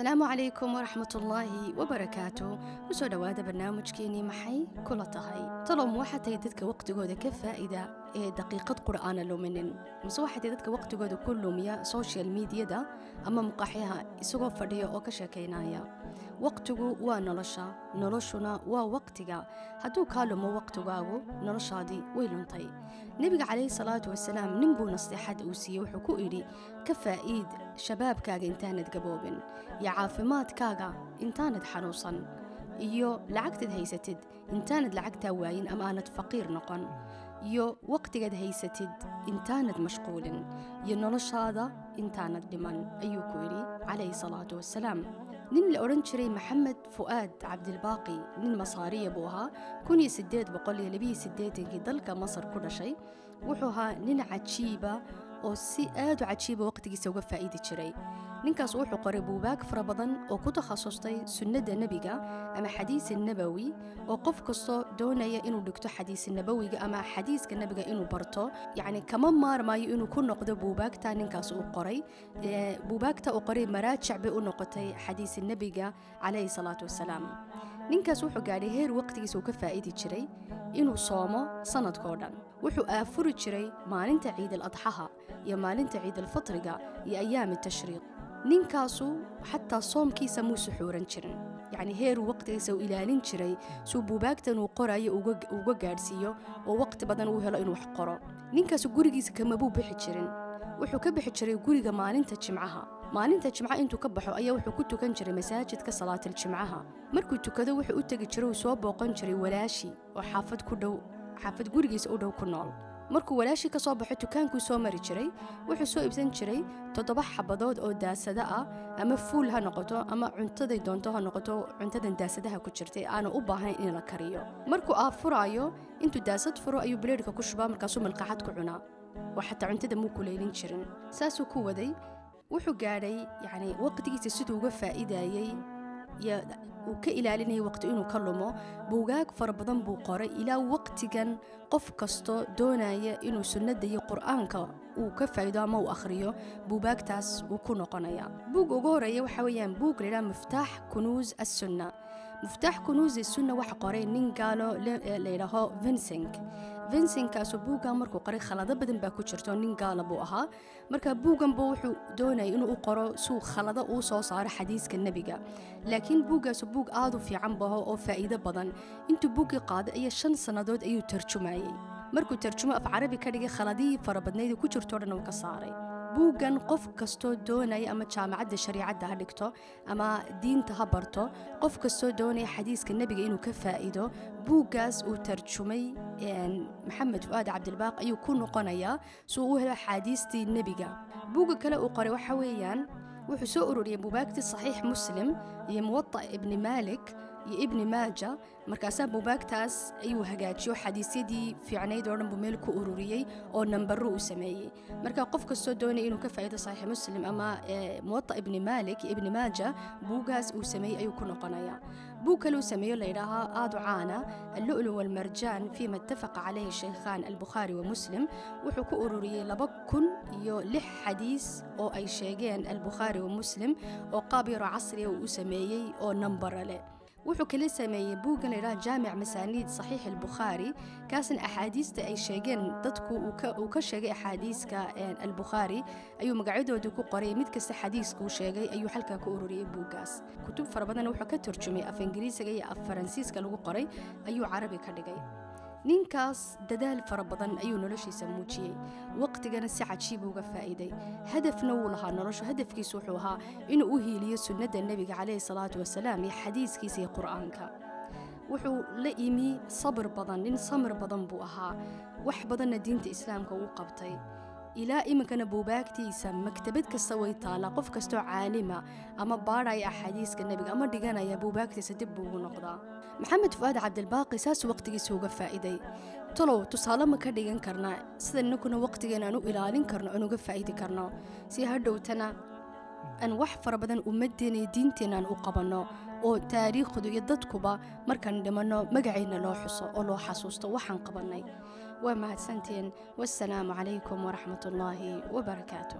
السلام عليكم ورحمة الله وبركاته. وسو دوادا برنامج كيني محي كل طهي طلم واحد يددك وقت جودة كفائدة دقيقة قرآن لومنن مسواحد يددك وقت جودة كله ميا سوشيال ميديا دا أما مقاحيها يسوق فردية أو كشكينايا وقتجو ونلشنا ووقتجا هدو كالو مو وقتجاو نلشادي ويلنطي نبي عليه الصلاة والسلام نبو نصيحة أوسي وحكو إلي كفائد شباب كاغ إنتاند قبوبن يا عافمات كاغا إنتاند حنوصن إيو لعقتد هيستد إنتاند لعقتها واين أمانة فقير نقن يو وقتقد هيستد إنتاند مشغول ينولش هذا إنتاند لمن أيو كويري عليه الصلاة والسلام نين الأورنشري محمد فؤاد عبد الباقي نين مصارية بوها كوني سديد بقولي لبي سديد إنكي دلك مصر كل شيء وحوها نين عجيبة oo si aad u cajiiba waqtigiisa uga faa'iidi jiray ninkaas wuxuu qoray buugaag fara badan oo ku takhasustay sunnada nabiga ama xadiis nabawi oo qof kasto doonaya inuu dhigto xadiis nabawiga ama xadiiska nabiga inuu barto yani kama maarmayo inuu ku noqdo buugaagta ninkaas uu qoray buugaagta uu qoray maraajic bay u noqotay xadiis nabiga calayhi salaatu wasalaam ninkaas wuxuu gaadhay heer waqtigiisa uu ka faa'iidi jiray inuu soomo sanadkoo dhan wuxuu aafuri jiray maalinta ciid al-adxaha iyo maalinta ciid al-fitriga iyo ayaam tashriiq ninkaasu xataa soomkiisa muu suxuuran jirin yani heer waqtigiisa uu ilaalin jiray suu buugaagtan uu qorayo uga gaadhsiiyo oo waqti badan uu helo inuu wax qoro ninkaas gurigiisa kama buu bixi jirin wuxuu ka bixi jiray guriga maalinta jimcaha maalinta jimca intuu ka baxo ayaa wuxuu ku tukan jiray masaajidka salaatul jimcaha markuu tukado wuxuu u tagi jiray soo booqan jiray walaashi oo xaafad gurigiisa u dhow ku nool markuu walaashi ka soo baxo tukaankuu soo mari jiray wuxuu soo iibsan jiray 7 xabadood oo daasada ah ama fuul ha noqoto ama cuntada doonto ha noqoto cuntadan daasadaha ku jirtay aanu u baahan in la kariyo markuu aafurayo intuu daasad furo ayuu bileedka ku shubaa markaasuu malqaxad ku cunaa oo xataa cuntada muu kuleelin jirin saasuu ku waday wuxuu gaadhay yani waqtigiisa siduu uga faa'iidayay uu ka ilaalinayay waqti inuu ka lumo buugaag fara badan buu qoray ilaa waqtigan qof kasto doonaya inuu sunnada iyo qur'aanka uu ka faa'iido ama uu akhriyo buugaagtaas uu ku noqonaya buug ugu horeeya waxa weeyaan buug la yiraahdo miftaax kunuuz as-sunna miftaax kunuuz as-sunna waxa qoray nin gaalo la yiraahdo Vincent kaasoo buuga markuu qoray khalado badan baa ku jirto nin gaala buu ahaa marka buugan buu wuxuu doonayay inuu qoro suu khalado uu soo saaro xadiiska nabiga laakiin buugaas buug aad u fiican baa oo faa'iido badan intuu buugi qaaday ay 5 sanadood ayuu tarjumayay markuu tarjumo af carabi ka dhigay khaladii fara badneed ku jirto dhan uu ka saaray buugan qof kasto doonaya ama jaamacadda shariicada ha dhigto ama diinta ha barto qof kasto doonaya xadiiska nabiga inuu ka faa'iido buugaas uu tarjumay محمد فؤاد عبد الباقي ayuu ku noqonaya soo u helo xadiistii nabiga buuga kale uu qoray waxa weeyaan wuxuu soo ururiyay buugaagtii saxiix muslim iyo muwatta ibn malik iyo ibn maaja markaas buugaagtaas ayuu hagaajiyo xadiisyadii fiicnayd oo dhan buu meel ku ururiyay oo nambaro uu sameeyay marka qof kasto doonay inuu ka faa'iido saxiix muslim ama muwatta ibn malik iyo ibn maaja buugaas uu sameeyay ayuu ku noqonaya buug kale uu sameeyo la yiraahdo aad u caana اللؤلؤ والمرجان فيما اتفق عليه الشيخان البخاري ومسلم wuxuu ku ururiyay 2006 xadiis oo ay sheegeen البخاري ومسلم oo qaab yar casri ah uu sameeyay oo number leh wuxuu kale sameeyay buugan ila jaamic masaaniid saxiix al-bukhari kaasan axaadiista ay sheegeen dadku uu ka sheegay axaadiiska al-bukhari ayuu magacyadooda ku qoray mid kasta xadiiska uu sheegay ayuu halka ku ururiyay buugaas kutub fara badan wuxuu ka tarjumay af ingiriisiga iyo af faransiiska lagu qoray ayuu carabi ka dhigay ninkaas dadaal fara badan ayuu noloshiisa muujiyay waqtigana si cajiib uga faa'iiday hadafna uu lahaa noloshu hadafkiisu wuxuu ahaa inuu u hiiliyo sunnada nabiga calayhi salaatu wasalaam iyo xadiiskiisa iyo qur'aanka wuxuu la yimi sabr badan nin samir badan buu ahaa wax badanna diinta islaamka uu qabtay ilaa iminkana buugaagtiisa maktabad kasta way taalaa qof kastoo caalima ama baaraya axaadiiska nabiga ama dhiganaya buugaagtiisa dib buu ugu noqdaa maxamed fuaad cabdilbaaqi saas waqtigiisa uga faa'iiday talow tusaale ma ka dhigan karnaa sida ninkuna waqtigeena aan u ilaalin karno aan uga faa'iidi karno si hadhowtana aan wax fara badan ummadeena iyo diinteena aan u qabanno oo taariikhdu iyo dadkuba markaan dhimano magacayna loo xuso oo loo xasuusto waxaan qabanay waa mahadsantiin wassalaamu calaykum waraxmatullaahi wabarakaatuh